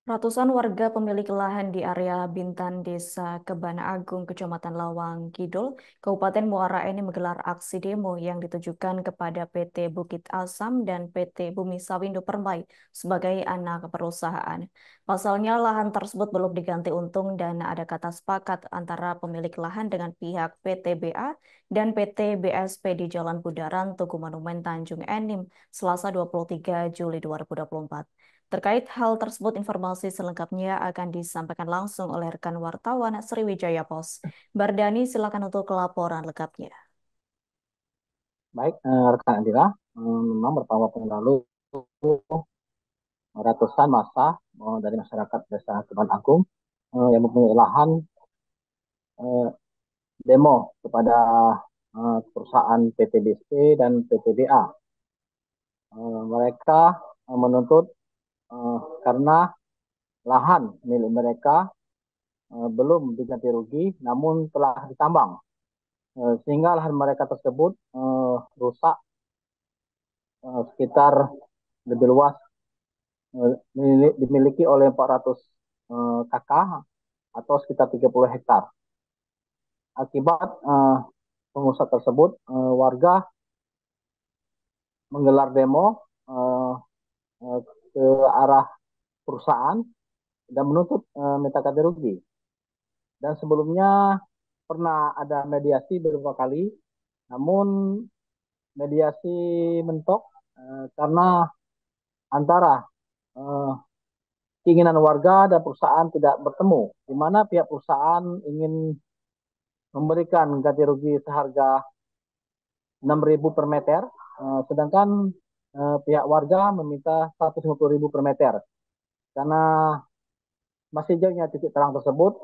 Ratusan warga pemilik lahan di area Bintan, Desa Kebana Agung, Kecamatan Lawang Kidul, Kabupaten Muara Enim menggelar aksi demo yang ditujukan kepada PT Bukit Asam dan PT Bumi Sawindo Permai sebagai anak perusahaan. Pasalnya lahan tersebut belum diganti untung dan ada kata sepakat antara pemilik lahan dengan pihak PT BA dan PT BSP di Jalan Budaran, Tugu Monumen Tanjung Enim, Selasa 23 Juli 2024. Terkait hal tersebut, informasi selengkapnya akan disampaikan langsung oleh rekan wartawan Sriwijaya Pos. Bardani, silakan untuk laporan lengkapnya. Baik, rekan Andira, memang beberapa waktu yang lalu ratusan massa dari masyarakat Desa Keban Agung yang mempunyai lahan eh, demo kepada perusahaan PT BSP dan PT BA. Mereka menuntut karena lahan milik mereka belum diganti rugi, namun telah ditambang, sehingga lahan mereka tersebut rusak sekitar lebih luas dimiliki oleh 400 kakak atau sekitar 30 hektar. Akibat pengusaha tersebut, warga menggelar demo uh, ke arah perusahaan dan menuntut minta ganti rugi. Dan sebelumnya pernah ada mediasi beberapa kali, namun mediasi mentok karena antara uh, keinginan warga dan perusahaan tidak bertemu, di mana pihak perusahaan ingin memberikan ganti rugi seharga 6.000 per meter, sedangkan pihak warga meminta 150.000 per meter. Karena masih jauhnya titik terang tersebut,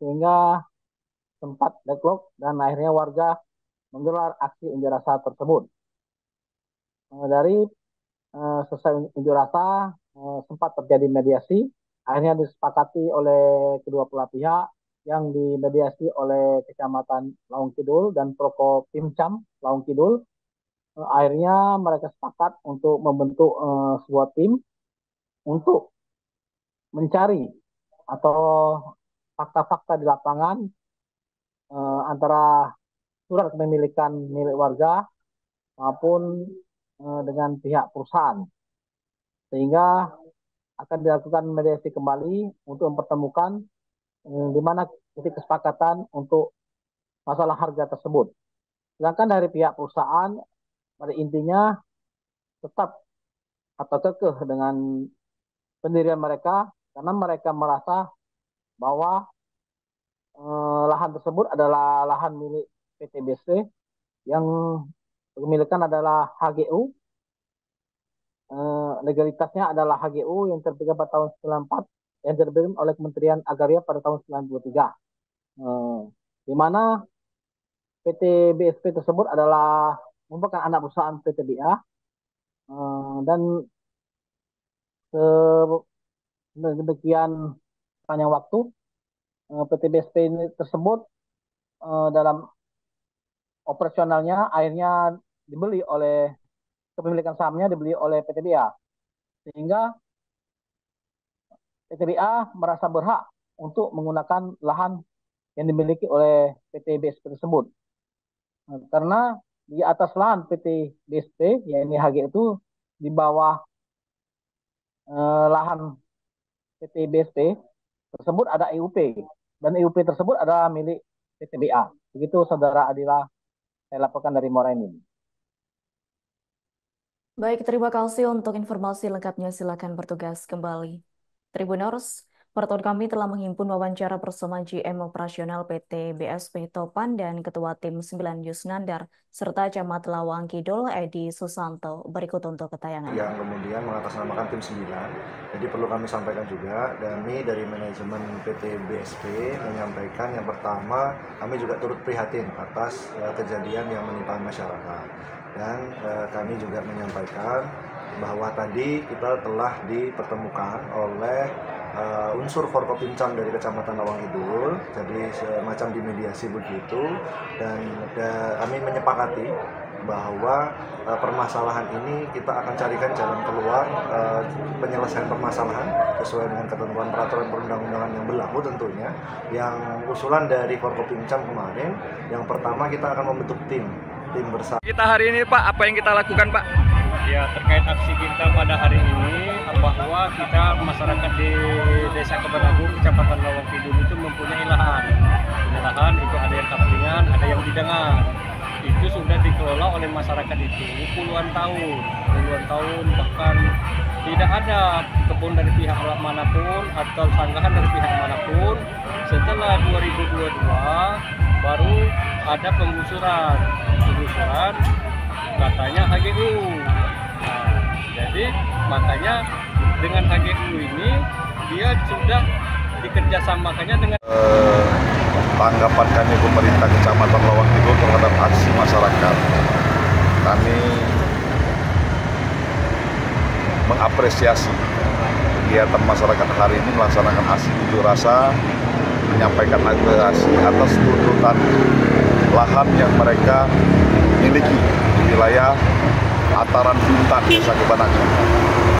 sehingga sempat backlog dan akhirnya warga menggelar aksi unjuk rasa tersebut. Dari selesai unjuk rasa, sempat terjadi mediasi, akhirnya disepakati oleh kedua belah pihak yang dimediasi oleh Kecamatan Laung Kidul dan Proko Pimcam Laung Kidul. Akhirnya mereka sepakat untuk membentuk sebuah tim untuk mencari atau fakta-fakta di lapangan antara surat kepemilikan milik warga maupun dengan pihak perusahaan, sehingga akan dilakukan mediasi kembali untuk mempertemukan di mana titik kesepakatan untuk masalah harga tersebut. Sedangkan dari pihak perusahaan pada intinya tetap atau kekeh dengan pendirian mereka karena mereka merasa bahwa lahan tersebut adalah lahan milik PT BC yang kepemilikan adalah HGU, legalitasnya adalah HGU yang terbit pada tahun 94 yang terbit oleh Kementerian Agraria pada tahun 93. Di mana PT BSP tersebut adalah merupakan anak perusahaan PT BA, dan demikian panjang waktu PT BSP ini tersebut dalam operasionalnya akhirnya dibeli oleh kepemilikan sahamnya dibeli oleh PT BA, sehingga PT BA merasa berhak untuk menggunakan lahan yang dimiliki oleh PT BSP tersebut. Karena di atas lahan PT BSP, ya ini HG itu di bawah lahan PT BSP tersebut ada EUP, dan EUP tersebut adalah milik PT BA. Begitu Saudara Adila, saya laporkan dari Morenin. Baik, terima kasih untuk informasi lengkapnya. Silakan bertugas kembali. Tribuners, pertemuan kami telah menghimpun wawancara bersama GM operasional PT BSP Topan dan Ketua Tim 9 Yusnandar, serta Camat Lawang Kidul Edi Susanto. Berikut untuk ketayangan. Yang kemudian mengatasnamakan tim 9. Jadi perlu kami sampaikan juga, kami dari manajemen PT BSP menyampaikan yang pertama, kami juga turut prihatin atas kejadian yang menimpa masyarakat. Dan kami juga menyampaikan bahwa tadi kita telah dipertemukan oleh unsur Forkopimcam dari Kecamatan Lawang Kidul, jadi semacam dimediasi begitu, dan kami menyepakati bahwa permasalahan ini kita akan carikan jalan keluar, penyelesaian permasalahan sesuai dengan ketentuan peraturan perundang-undangan yang berlaku tentunya. Yang usulan dari Forkopimcam kemarin, yang pertama kita akan membentuk tim bersama. Kita hari ini Pak, apa yang kita lakukan Pak? Ya, terkait aksi kita pada hari ini, bahwa kita masyarakat di Desa Kebanagung, Kecamatan Lawang Kidul itu mempunyai lahan. Lahan itu ada yang kaplingan, ada yang bidangan. Itu sudah dikelola oleh masyarakat itu puluhan tahun, bahkan tidak ada kebun dari pihak manapun atau sanggahan dari pihak manapun. Setelah 2022 baru ada penggusuran katanya HGU. Nah, jadi makanya dengan HGU ini dia sudah dikerjasamakannya dengan tanggapan kami pemerintah Kecamatan Lawang Kidul terhadap aksi masyarakat. Kami mengapresiasi kegiatan masyarakat hari ini melaksanakan aksi unjuk rasa, menyampaikan aspirasi atas tuntutan lahan yang mereka miliki di wilayah Ataran Bintan, Desa Kebanagung.